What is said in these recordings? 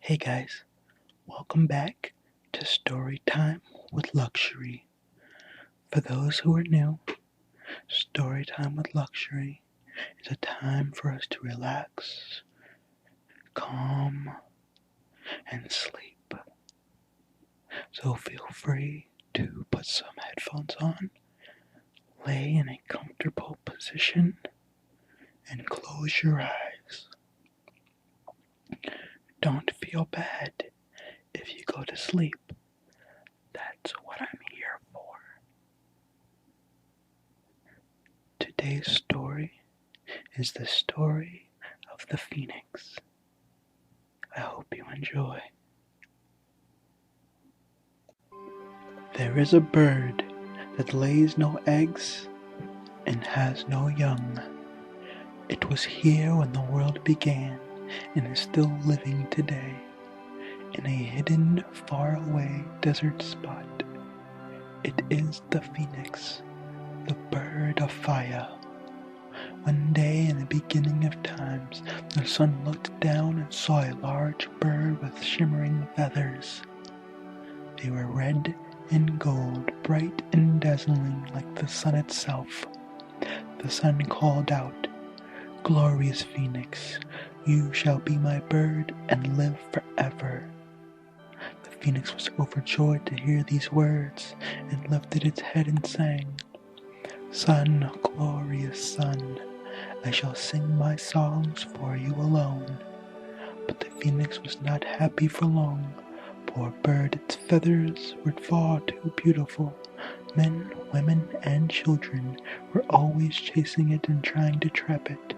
Hey guys, welcome back to Story Time with Luxury. For those who are new, Story Time with Luxury is a time for us to relax, calm, and sleep. So feel free to put some headphones on, lay in a comfortable position, and close your eyes. Don't feel bad if you go to sleep. That's what I'm here for. Today's story is the story of the Phoenix. I hope you enjoy. There is a bird that lays no eggs and has no young. It was here when the world began and is still living today in a hidden, faraway desert spot. It is the Phoenix, the bird of fire. One day in the beginning of times, the sun looked down and saw a large bird with shimmering feathers. They were red and gold, bright and dazzling like the sun itself. The sun called out, "Glorious Phoenix, you shall be my bird and live forever." The Phoenix was overjoyed to hear these words and lifted its head and sang, "Sun, glorious sun, I shall sing my songs for you alone." But the Phoenix was not happy for long. Poor bird, its feathers were far too beautiful. Men, women, and children were always chasing it and trying to trap it.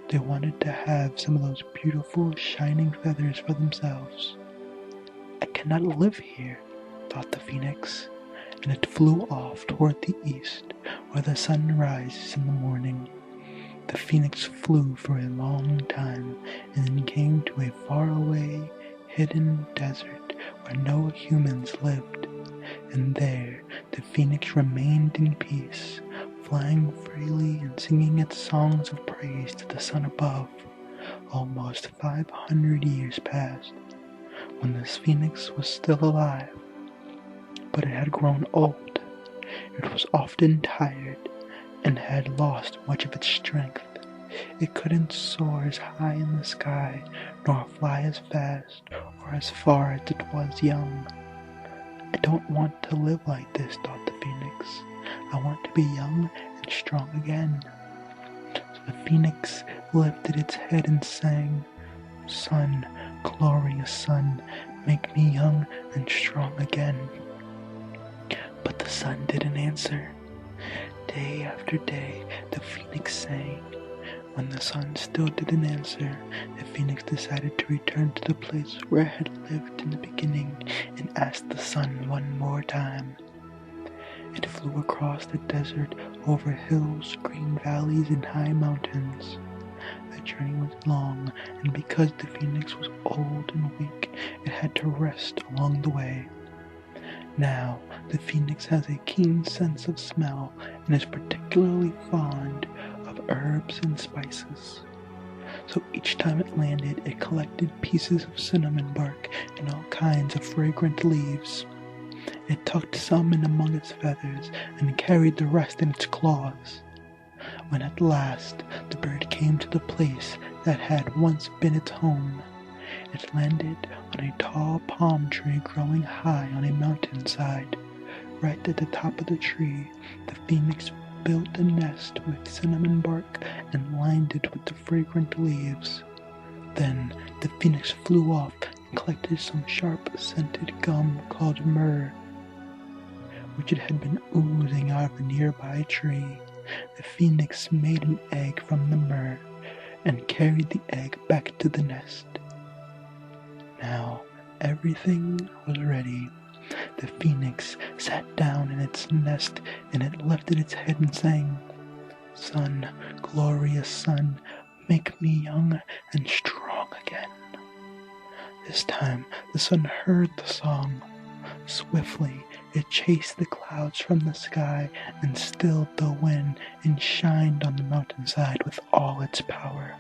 They wanted to have some of those beautiful, shining feathers for themselves. "I cannot live here," thought the Phoenix, and it flew off toward the east, where the sun rises in the morning. The Phoenix flew for a long time, and then came to a faraway, hidden desert where no humans lived. And there the Phoenix remained in peace, flying freely and singing its songs of praise to the sun above. Almost 500 years passed when this Phoenix was still alive, but it had grown old. It was often tired and had lost much of its strength. It couldn't soar as high in the sky, nor fly as fast or as far as it was young. "I don't want to live like this," thought the Phoenix. "I want to be young and strong again." So the Phoenix lifted its head and sang, "Sun, glorious sun, make me young and strong again." But the sun didn't answer. Day after day, the Phoenix sang. When the sun still didn't answer, the Phoenix decided to return to the place where it had lived in the beginning and asked the sun one more time. It flew across the desert, over hills, green valleys, and high mountains. The journey was long, and because the Phoenix was old and weak, it had to rest along the way. Now, the Phoenix has a keen sense of smell and is particularly fond of herbs and spices. So each time it landed, it collected pieces of cinnamon bark and all kinds of fragrant leaves. It tucked some in among its feathers and carried the rest in its claws. When at last the bird came to the place that had once been its home, it landed on a tall palm tree growing high on a mountainside. Right at the top of the tree, the Phoenix built a nest with cinnamon bark and lined it with the fragrant leaves. Then the Phoenix flew off and collected some sharp scented gum called myrrh, which it had been oozing out of a nearby tree. The Phoenix made an egg from the myrrh and carried the egg back to the nest. Now everything was ready. The Phoenix sat down in its nest and it lifted its head and sang, "Sun, glorious sun, make me young and strong again." This time the sun heard the song. Swiftly it chased the clouds from the sky and stilled the wind and shined on the mountainside with all its power.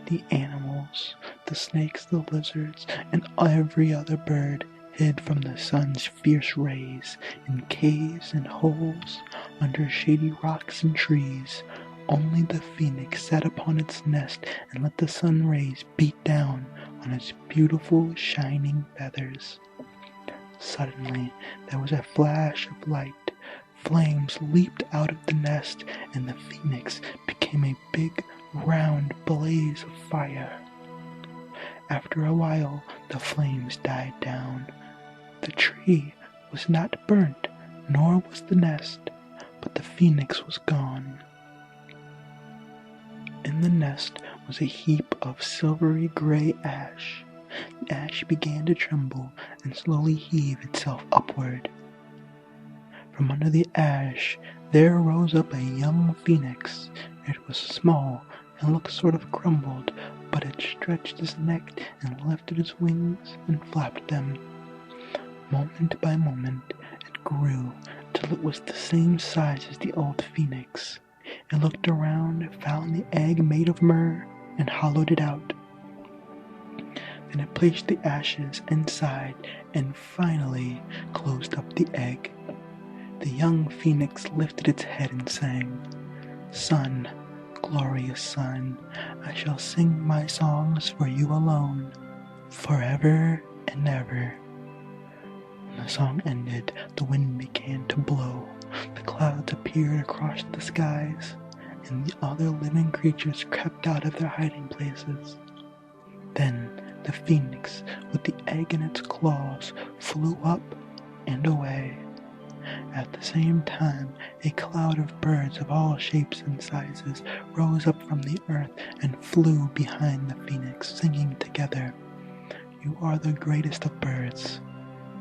The animals, the snakes, the lizards, and every other bird hid from the sun's fierce rays in caves and holes, under shady rocks and trees. Only the phoenix sat upon its nest and let the sun rays beat down on its beautiful shining feathers. Suddenly there was a flash of light. Flames leaped out of the nest, and the phoenix became a big, round blaze of fire. After a while, the flames died down. The tree was not burnt, nor was the nest, but the phoenix was gone. In the nest was a heap of silvery gray ash. The ash began to tremble and slowly heave itself upward. From under the ash there rose up a young phoenix. It was small and looked sort of crumbled, but it stretched its neck and lifted its wings and flapped them. Moment by moment it grew till it was the same size as the old phoenix. It looked around, found the egg made of myrrh, and hollowed it out. Then it placed the ashes inside and finally closed up the egg. The young phoenix lifted its head and sang, "Sun, glorious sun, I shall sing my songs for you alone, forever and ever." When the song ended, the wind began to blow. The clouds appeared across the skies, and the other living creatures crept out of their hiding places. Then the phoenix, with the egg in its claws, flew up and away. At the same time, a cloud of birds of all shapes and sizes rose up from the earth and flew behind the phoenix, singing together, "You are the greatest of birds.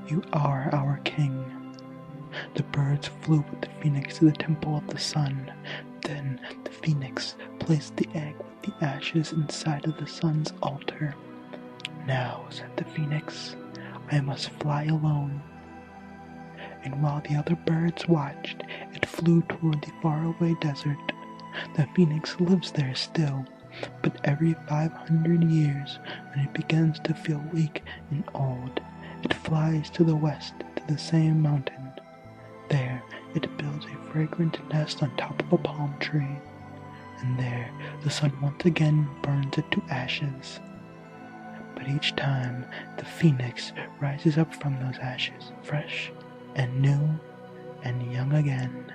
You are our king." The birds flew with the phoenix to the temple of the sun. Then the phoenix placed the egg with the ashes inside of the sun's altar. "Now," said the phoenix, "I must fly alone." And while the other birds watched, it flew toward the faraway desert. The phoenix lives there still, but every 500 years, when it begins to feel weak and old, it flies to the west to the same mountain. There it builds a fragrant nest on top of a palm tree, and there the sun once again burns it to ashes. But each time the phoenix rises up from those ashes, fresh and new and young again.